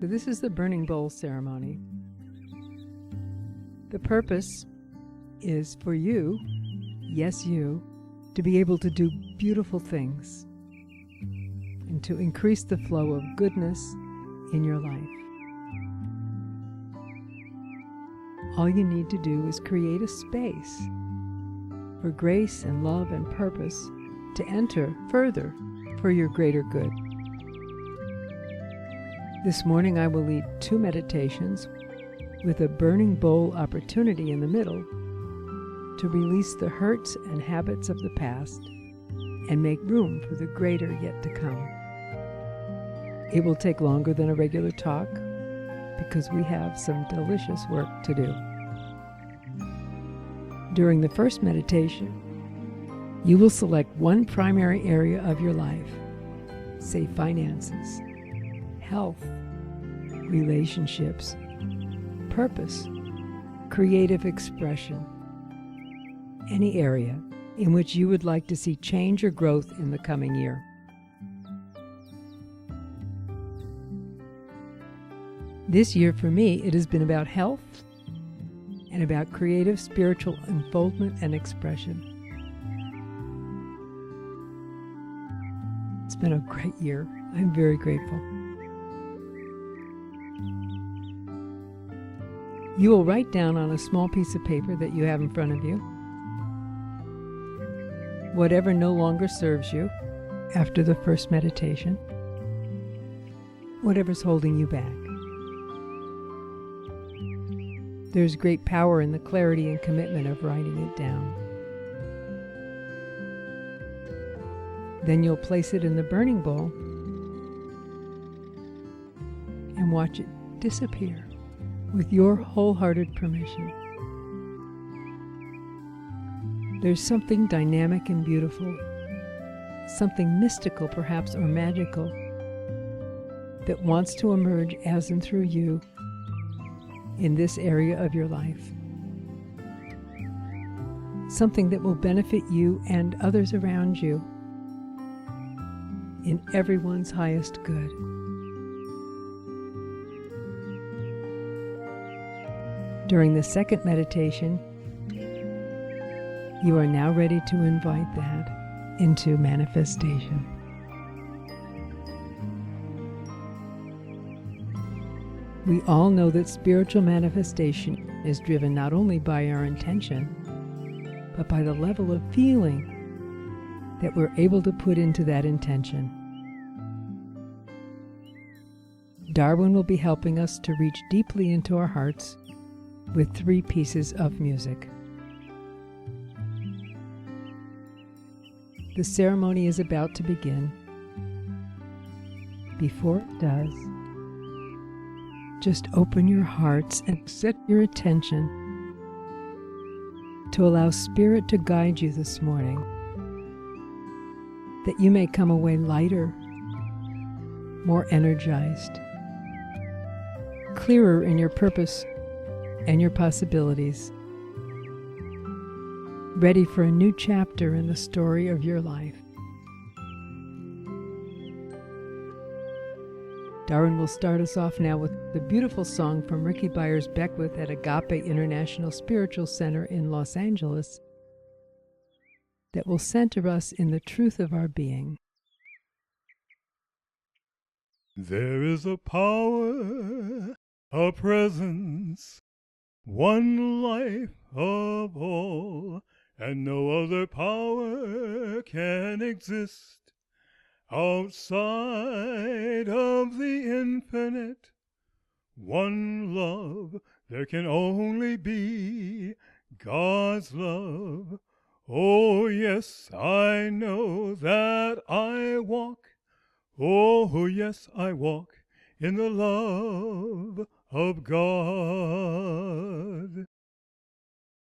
So this is the burning bowl ceremony. The purpose is for you, yes you, to be able to do beautiful things and to increase the flow of goodness in your life. All you need to do is create a space for grace and love and purpose to enter further for your greater good. This morning I will lead 2 meditations with a burning bowl opportunity in the middle to release the hurts and habits of the past and make room for the greater yet to come. It will take longer than a regular talk because we have some delicious work to do. During the first meditation, you will select one primary area of your life, say finances, health, relationships, purpose, creative expression, any area in which you would like to see change or growth in the coming year. This year for me, it has been about health and about creative spiritual unfoldment and expression. It's been a great year. I'm very grateful. You will write down on a small piece of paper that you have in front of you whatever no longer serves you after the first meditation, whatever's holding you back. There's great power in the clarity and commitment of writing it down. Then you'll place it in the burning bowl and watch it disappear with your wholehearted permission. There's something dynamic and beautiful, something mystical perhaps or magical, that wants to emerge as and through you in this area of your life. Something that will benefit you and others around you in everyone's highest good. During the second meditation, you are now ready to invite that into manifestation. We all know that spiritual manifestation is driven not only by our intention, but by the level of feeling that we're able to put into that intention. Darwin will be helping us to reach deeply into our hearts with 3 pieces of music. The ceremony is about to begin. Before it does, just open your hearts and set your attention to allow Spirit to guide you this morning, that you may come away lighter, more energized, clearer in your purpose and your possibilities, ready for a new chapter in the story of your life. Darwin will start us off now with the beautiful song from Ricky Byers Beckwith at Agape International Spiritual Center in Los Angeles that will center us in the truth of our being. There is a power, a presence, one life of all, and no other power can exist outside of the infinite. One love, there can only be God's love. Oh, yes, I know that I walk. Oh, yes, I walk in the love of God.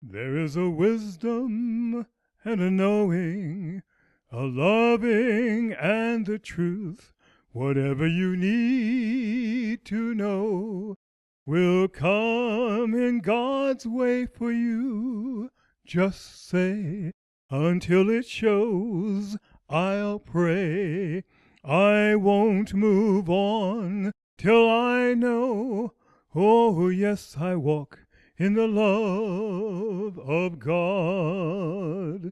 There is a wisdom and a knowing, a loving and the truth. Whatever you need to know will come in God's way for you. Just say, until it shows, I'll pray. I won't move on till I know, oh yes, I walk in the love of God.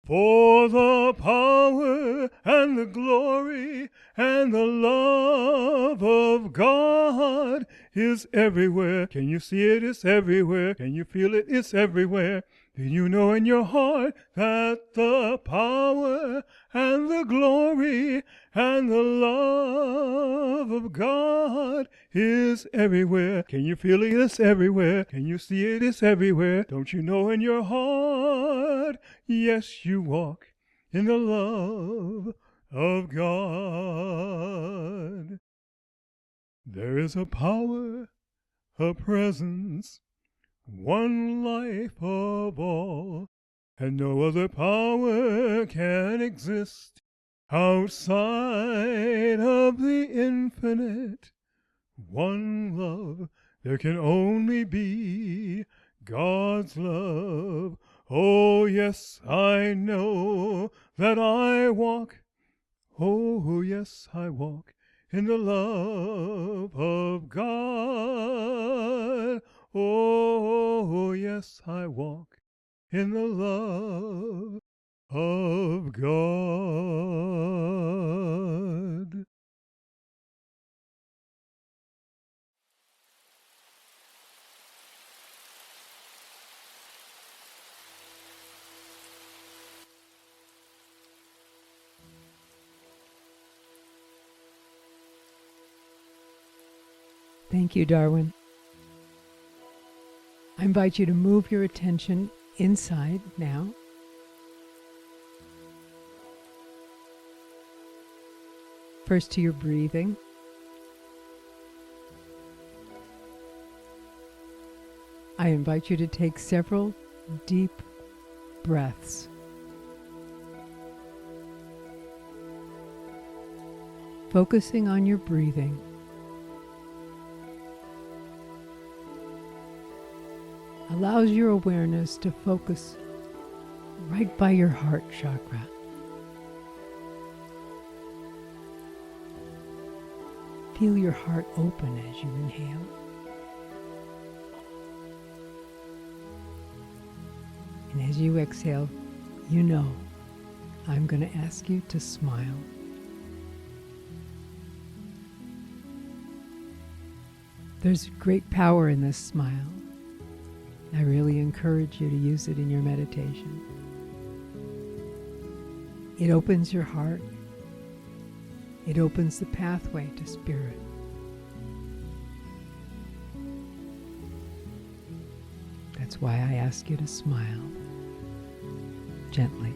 For the power and the glory and the love of God is everywhere. Can you see it? It's everywhere. Can you feel it? It's everywhere. Do you know in your heart that the power and the glory and the love of God is everywhere? Can you feel it? It's everywhere. Can you see it? It's everywhere. Don't you know in your heart? Yes, you walk in the love of God. There is a power, a presence, one life of all, and no other power can exist outside of the infinite. One love, there can only be God's love. Oh, yes, I know that I walk. Oh, yes, I walk in the love of God. Oh, yes, I walk in the love of God. Thank you, Darwin. I invite you to move your attention inside now. First to your breathing. I invite you to take several deep breaths. Focusing on your breathing. Allows your awareness to focus right by your heart chakra. Feel your heart open as you inhale. And as you exhale, you know I'm going to ask you to smile. There's great power in this smile. I really encourage you to use it in your meditation. It opens your heart. It opens the pathway to spirit. That's why I ask you to smile gently.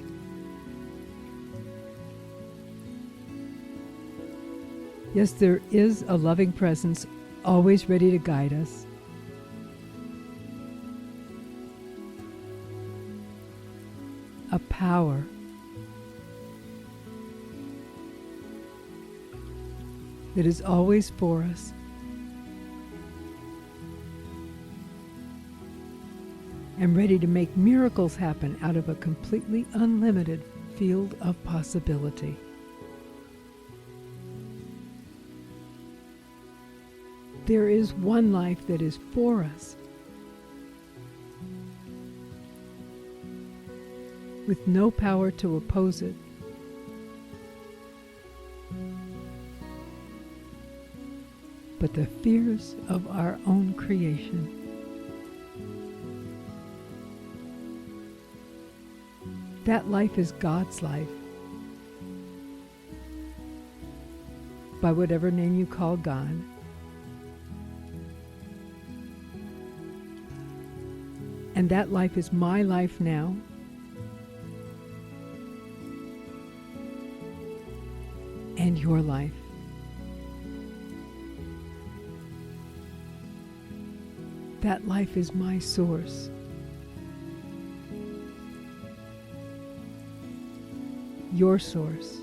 Yes, there is a loving presence always ready to guide us. A power that is always for us. And ready to make miracles happen out of a completely unlimited field of possibility. There is one life that is for us, with no power to oppose it. But the fears of our own creation. That life is God's life. By whatever name you call God. And that life is my life now. And your life. That life is my source. Your source.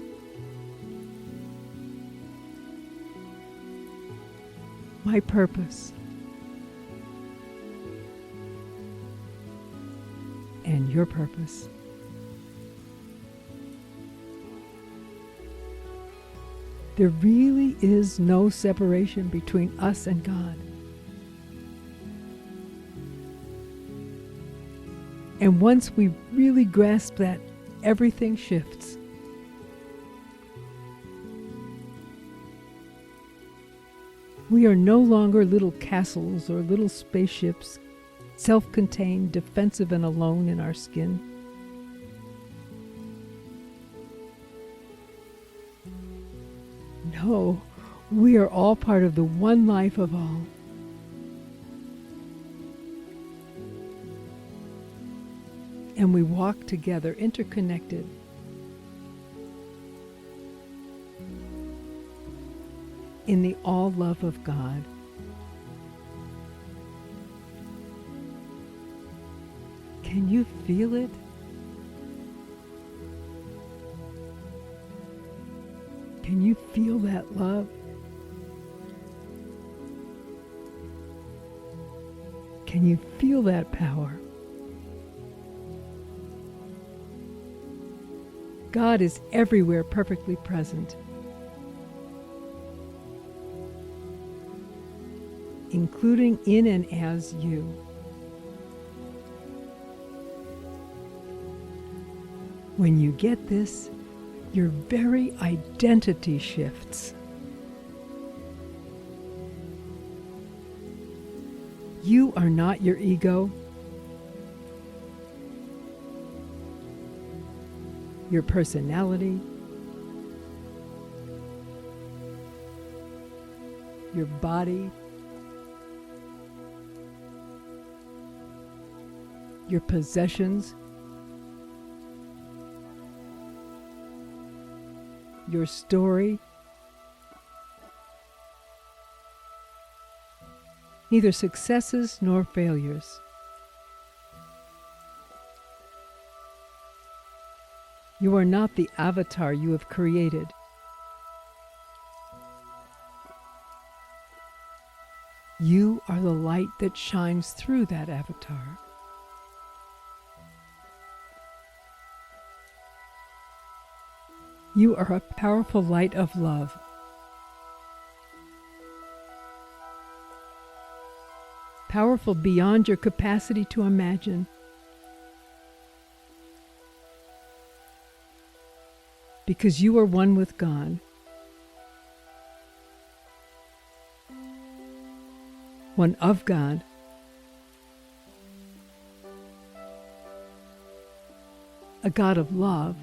My purpose. And your purpose. There really is no separation between us and God. And once we really grasp that, everything shifts. We are no longer little castles or little spaceships, self-contained, defensive, and alone in our skin. No, we are all part of the one life of all. And we walk together, interconnected. In the all love of God. Can you feel it? Can you feel that love? Can you feel that power? God is everywhere perfectly present, including in and as you. When you get this, your very identity shifts. You are not your ego, your personality, your body, your possessions, your story. Neither successes nor failures. You are not the avatar you have created. You are the light that shines through that avatar. You are a powerful light of love. Powerful beyond your capacity to imagine. Because you are one with God. One of God. A God of love.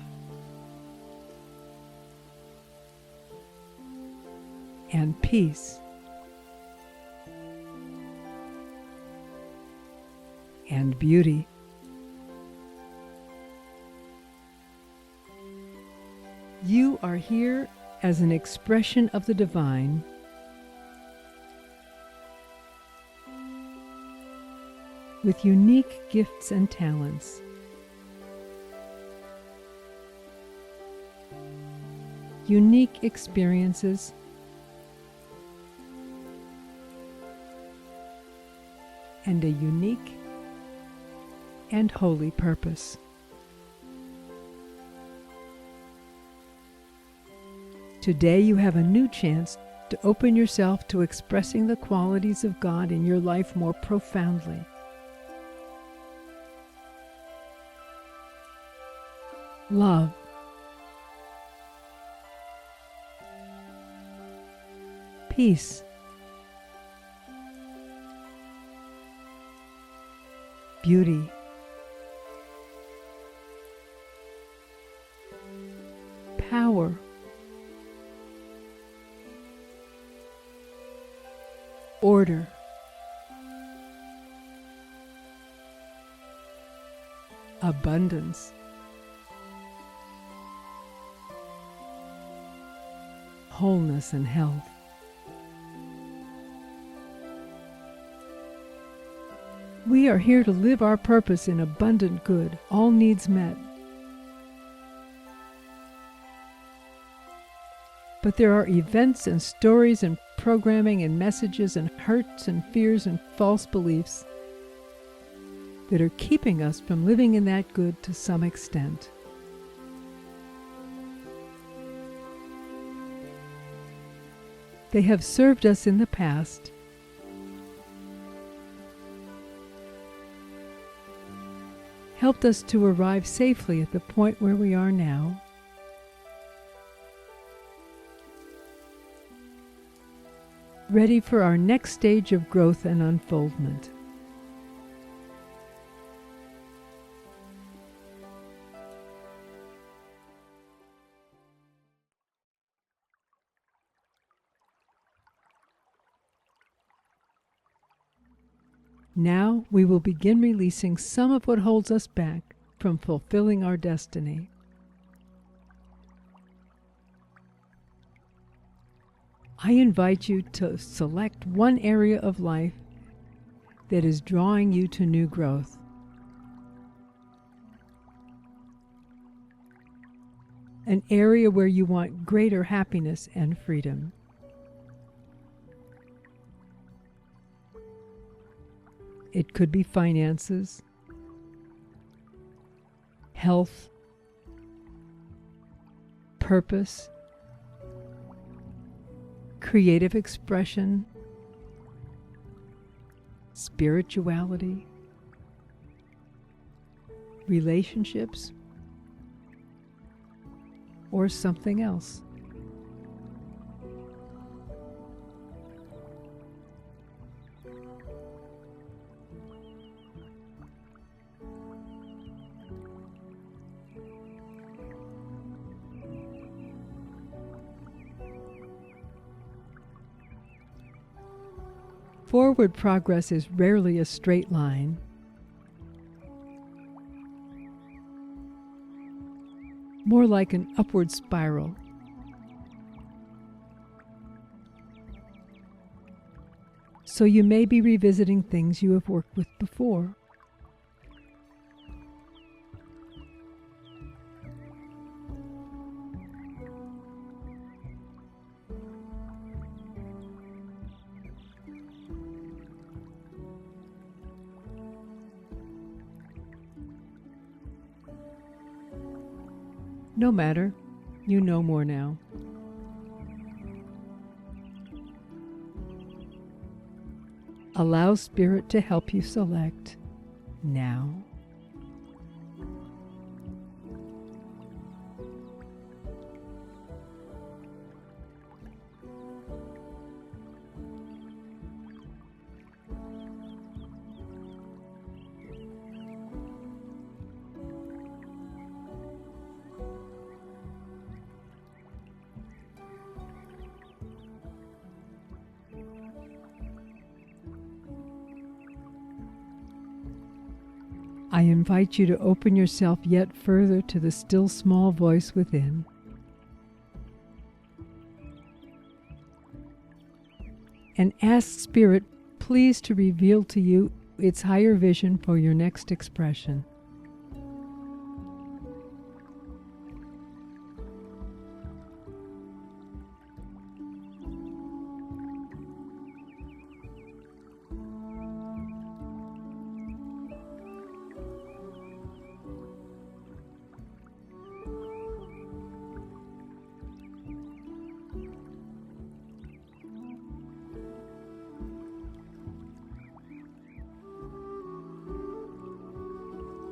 And peace. And beauty. You are here as an expression of the divine, with unique gifts and talents. Unique experiences. And a unique and holy purpose. Today you have a new chance to open yourself to expressing the qualities of God in your life more profoundly. Love. Peace. Beauty. Power. Order. Abundance. Wholeness and health. We are here to live our purpose in abundant good, all needs met. But there are events and stories and programming and messages and hurts and fears and false beliefs that are keeping us from living in that good to some extent. They have served us in the past, helped us to arrive safely at the point where we are now, ready for our next stage of growth and unfoldment. Now we will begin releasing some of what holds us back from fulfilling our destiny. I invite you to select one area of life that is drawing you to new growth. An area where you want greater happiness and freedom. It could be finances, health, purpose, creative expression, spirituality, relationships, or something else. Forward progress is rarely a straight line. More like an upward spiral. So you may be revisiting things you have worked with before. No matter, you know more now. Allow Spirit to help you select now. I invite you to open yourself yet further to the still small voice within. And ask Spirit, please, to reveal to you its higher vision for your next expression.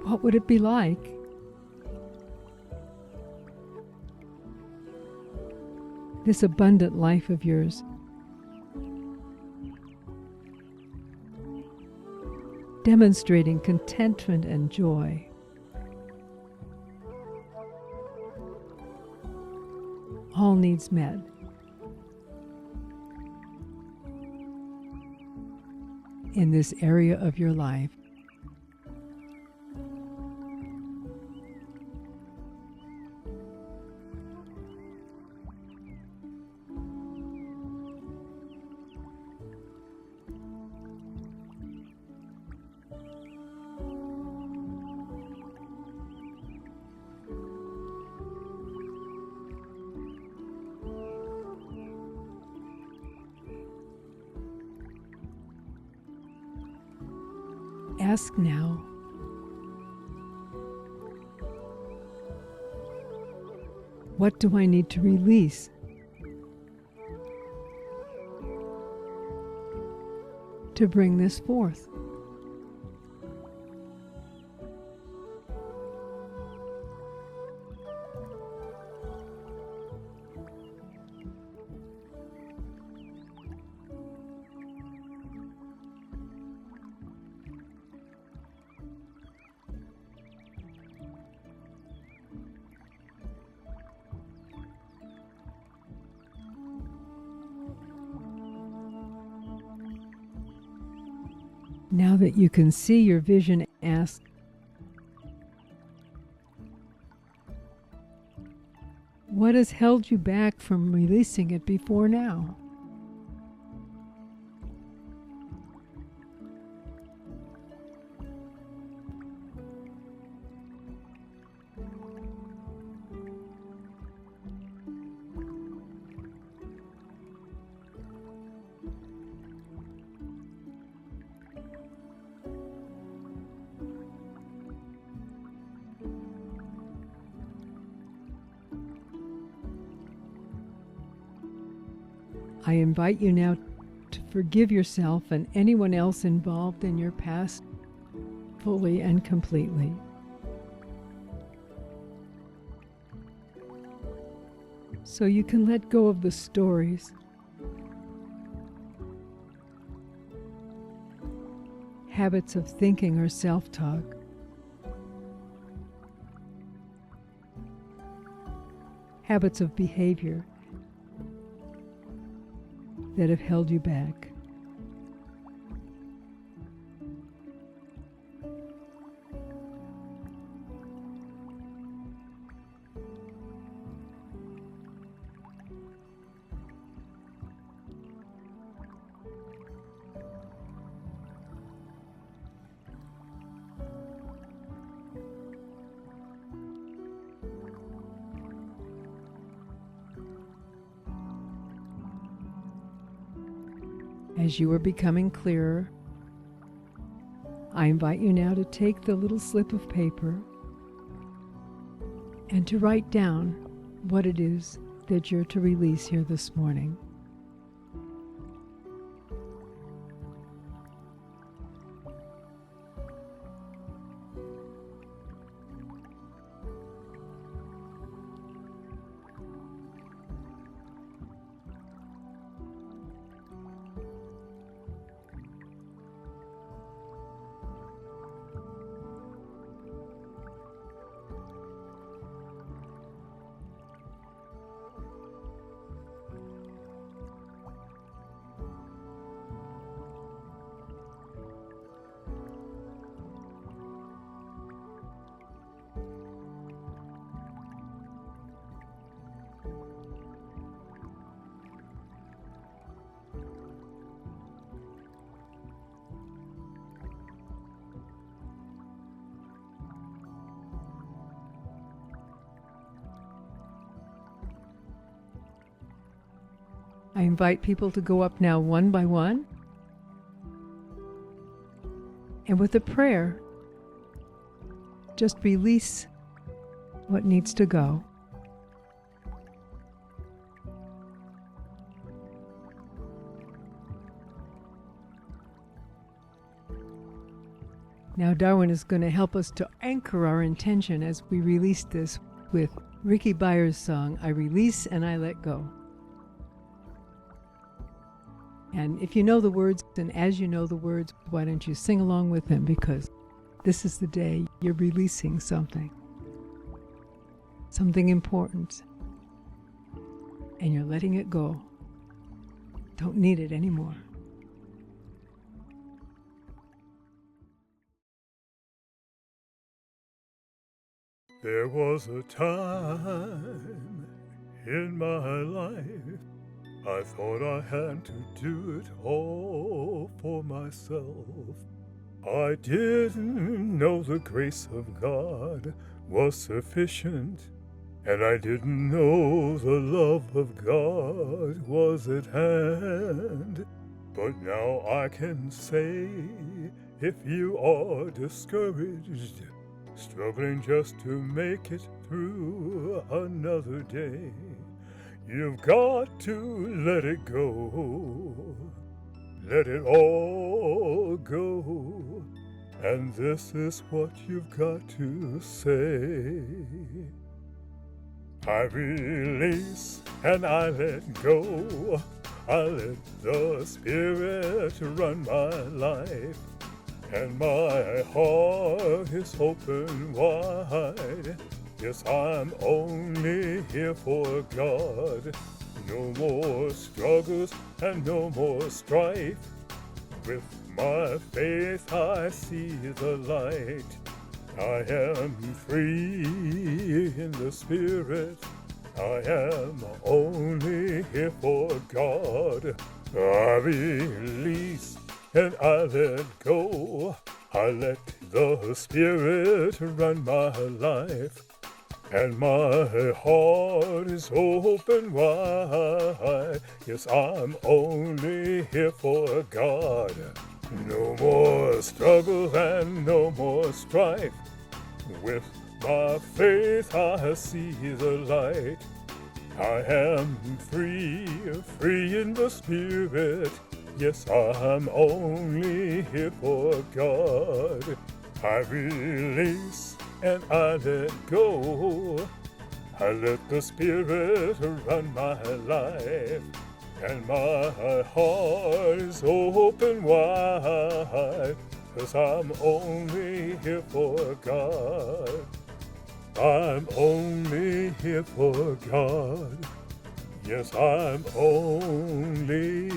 What would it be like? This abundant life of yours. Demonstrating contentment and joy. All needs met. In this area of your life. Ask now, what do I need to release to bring this forth. Now that you can see your vision, ask, what has held you back from releasing it before now? I invite you now to forgive yourself and anyone else involved in your past fully and completely. So you can let go of the stories, habits of thinking or self-talk, habits of behavior that have held you back. As you are becoming clearer, I invite you now to take the little slip of paper and to write down what it is that you're to release here this morning. I invite people to go up now one by one, and with a prayer, just release what needs to go. Now Darwin is going to help us to anchor our intention as we release this with Ricky Byers' song, I Release and I Let Go. And if you know the words, and as you know the words, why don't you sing along with him, because this is the day you're releasing something important, and you're letting it go. Don't need it anymore. There was a time in my life I thought I had to do it all for myself. I didn't know the grace of God was sufficient, and I didn't know the love of God was at hand. But now I can say, if you are discouraged, struggling just to make it through another day, you've got to let it go. Let it all go. And this is what you've got to say. I release and I let go. I let the Spirit run my life. And my heart is open wide. Yes, I'm only here for God. No more struggles and no more strife. With my faith I see the light. I am free in the Spirit. I am only here for God. I release and I let go. I let the Spirit run my life. And my heart is open wide. Yes, I'm only here for God. No more struggle and no more strife. With my faith I see the light. I am free, free in the Spirit. Yes, I'm only here for God. I release and I let go. I let the Spirit run my life. And my heart is open wide. 'Cause I'm only here for God. I'm only here for God. Yes, I'm only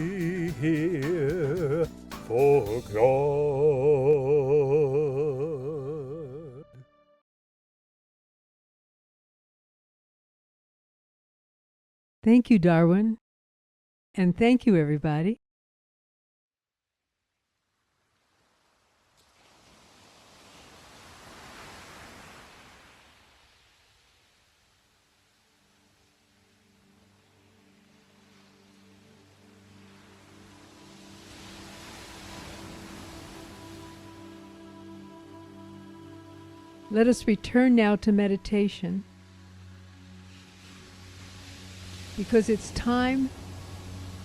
here for God. Thank you, Darwin. And thank you, everybody. Let us return now to meditation, because it's time,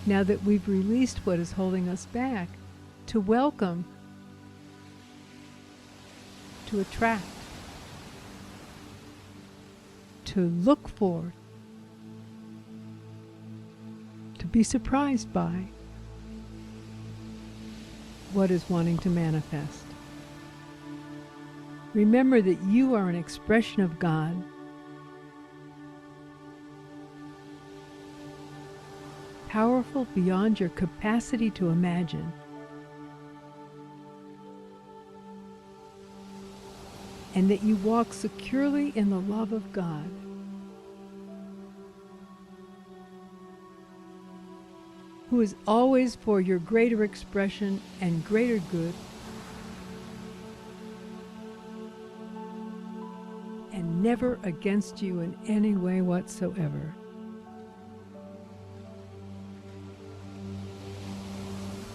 now that we've released what is holding us back, to welcome, to attract, to look for, to be surprised by what is wanting to manifest. Remember that you are an expression of God. Powerful beyond your capacity to imagine. And that you walk securely in the love of God. Who is always for your greater expression and greater good, and never against you in any way whatsoever.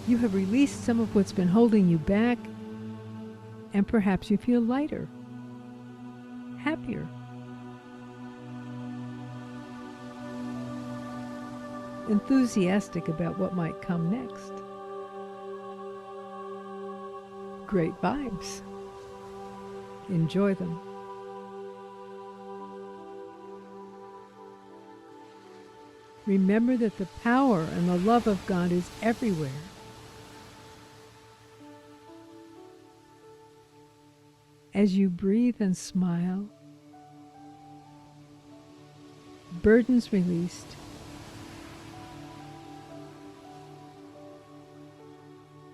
You have released some of what's been holding you back, and perhaps you feel lighter, happier, enthusiastic about what might come next. Great vibes. Enjoy them. Remember that the power and the love of God is everywhere. As you breathe and smile, burdens released,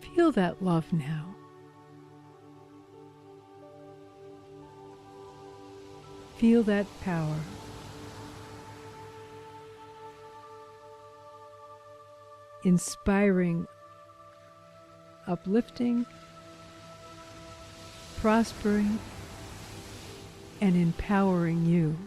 feel that love now. Feel that power. Inspiring, uplifting, prospering, and empowering you.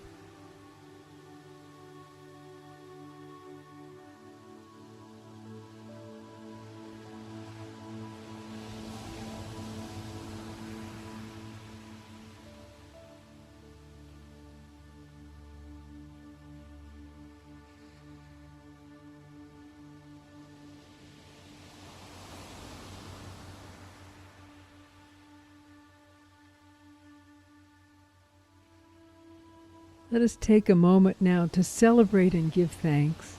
Let us take a moment now to celebrate and give thanks.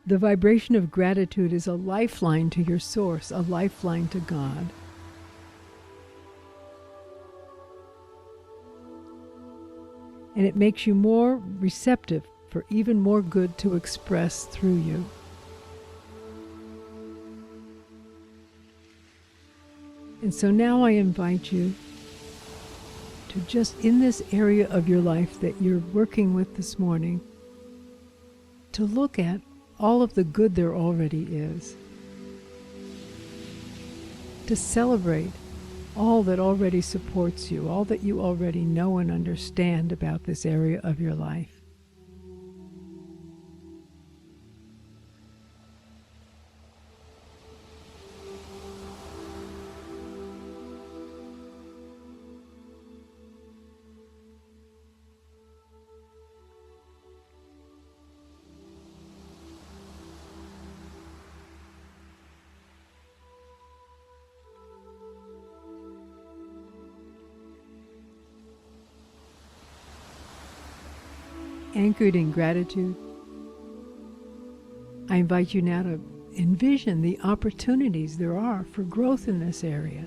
The vibration of gratitude is a lifeline to your source, a lifeline to God. And it makes you more receptive for even more good to express through you. And so now I invite you to just in this area of your life that you're working with this morning, to look at all of the good there already is. To celebrate all that already supports you, all that you already know and understand about this area of your life. Anchored in gratitude, I invite you now to envision the opportunities there are for growth in this area.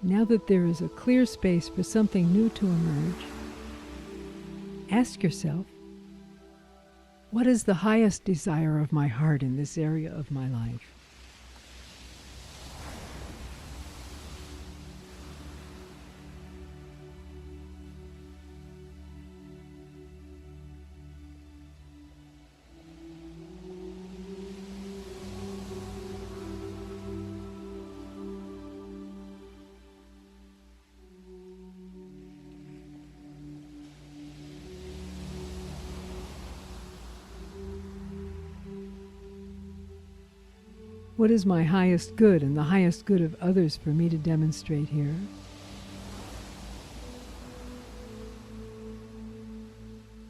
Now that there is a clear space for something new to emerge, ask yourself, what is the highest desire of my heart in this area of my life? What is my highest good and the highest good of others for me to demonstrate here?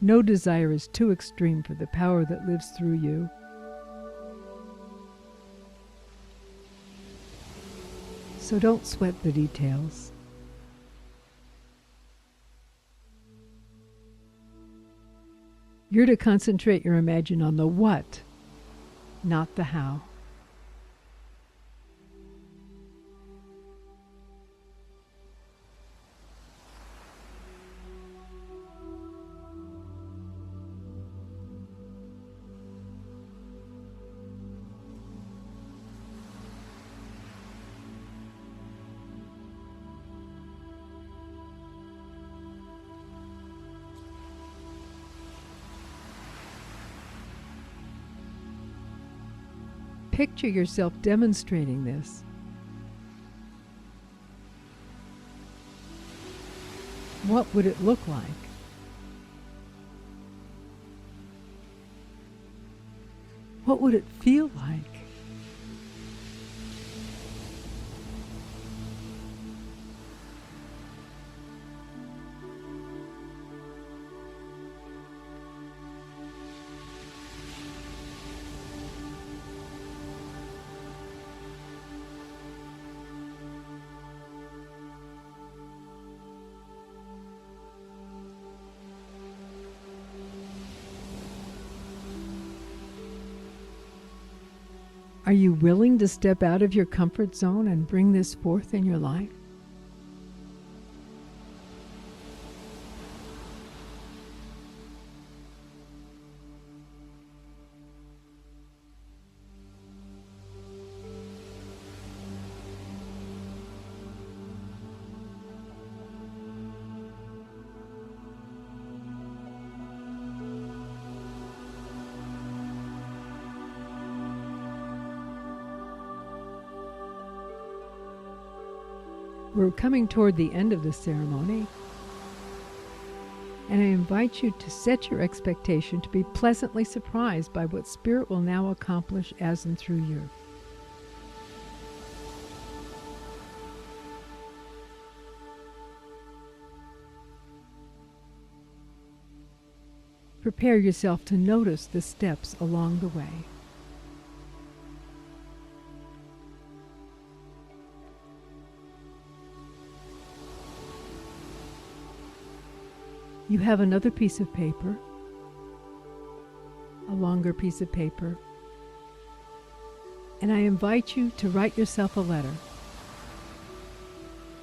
No desire is too extreme for the power that lives through you. So don't sweat the details. You're to concentrate your imagination on the what, not the how. Picture yourself demonstrating this. What would it look like? What would it feel like? Are you willing to step out of your comfort zone and bring this forth in your life? We're coming toward the end of the ceremony, and I invite you to set your expectation to be pleasantly surprised by what Spirit will now accomplish as and through you. Prepare yourself to notice the steps along the way. You have another piece of paper, a longer piece of paper, and I invite you to write yourself a letter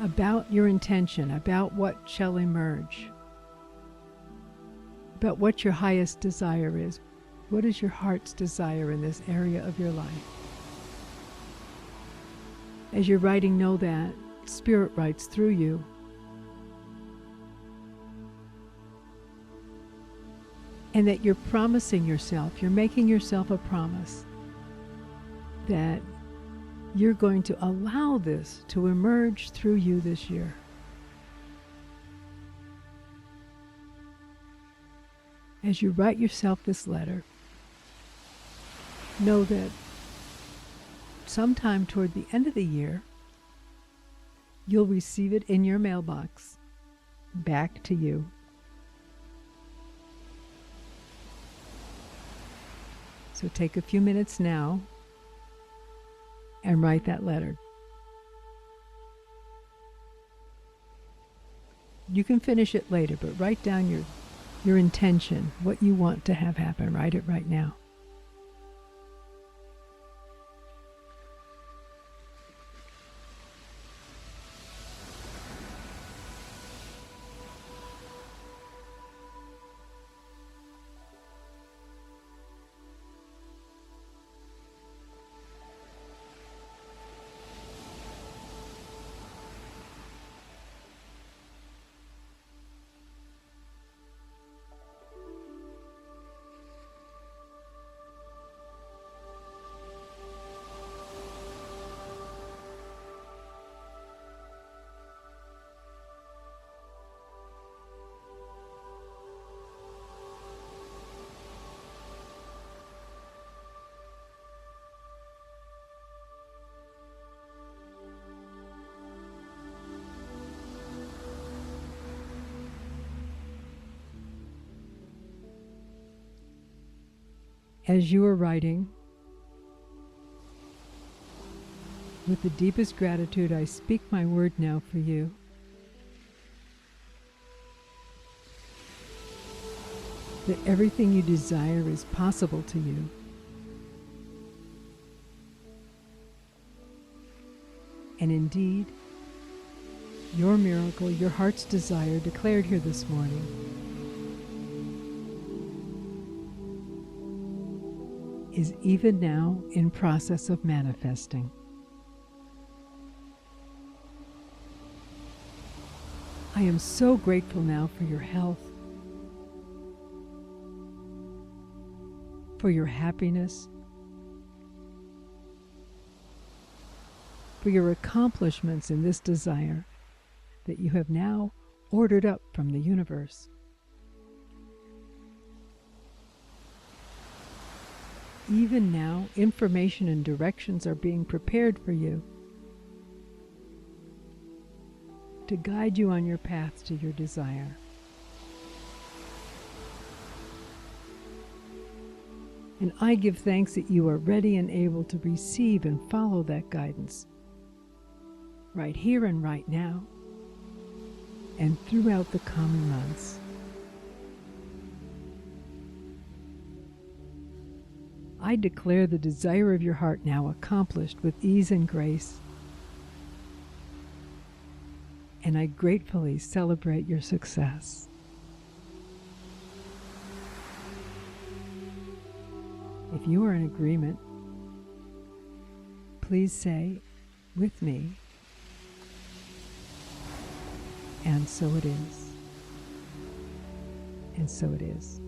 about your intention, about what shall emerge, about what your highest desire is. What is your heart's desire in this area of your life? As you're writing, know that Spirit writes through you. And that you're promising yourself, you're making yourself a promise that you're going to allow this to emerge through you this year. As you write yourself this letter, know that sometime toward the end of the year, you'll receive it in your mailbox, back to you. So take a few minutes now and write that letter. You can finish it later, but write down your intention, what you want to have happen. Write it right now. As you are writing, with the deepest gratitude, I speak my word now for you. That everything you desire is possible to you. And indeed, your miracle, your heart's desire declared here this morning, is even now in process of manifesting. I am so grateful now for your health, for your happiness, for your accomplishments in this desire that you have now ordered up from the universe. Even now, information and directions are being prepared for you to guide you on your path to your desire. And I give thanks that you are ready and able to receive and follow that guidance right here and right now and throughout the coming months. I declare the desire of your heart now accomplished with ease and grace, and I gratefully celebrate your success. If you are in agreement, please say with me, and so it is, and so it is.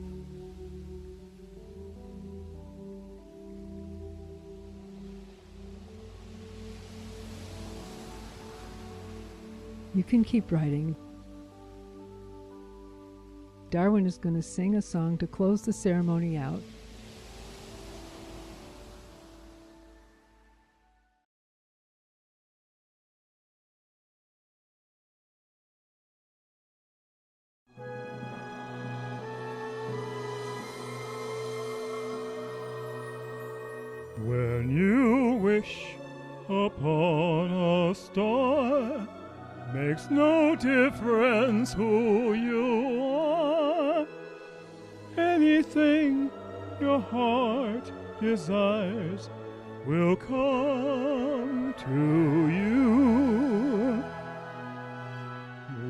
You can keep writing. Darwin is going to sing a song to close the ceremony out. When you wish upon a star, makes no difference who you are. Anything your heart desires will come to you.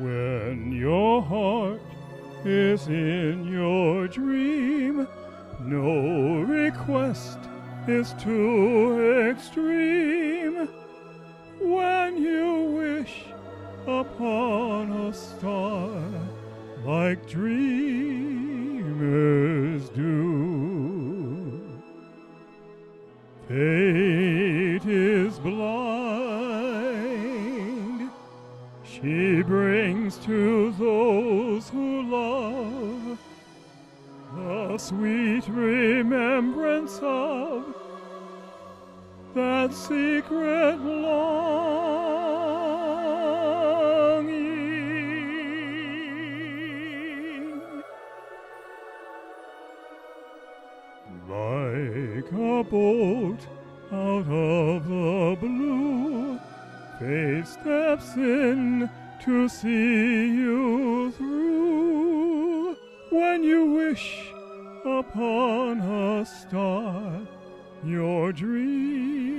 When your heart is in your dream, no request is too extreme. When you wish upon a star, like dreamers do, fate is blind. She brings to those who love the sweet remembrance of that secret longing. Like a boat out of the blue, fate steps in to see you through. When you wish upon a star, your dream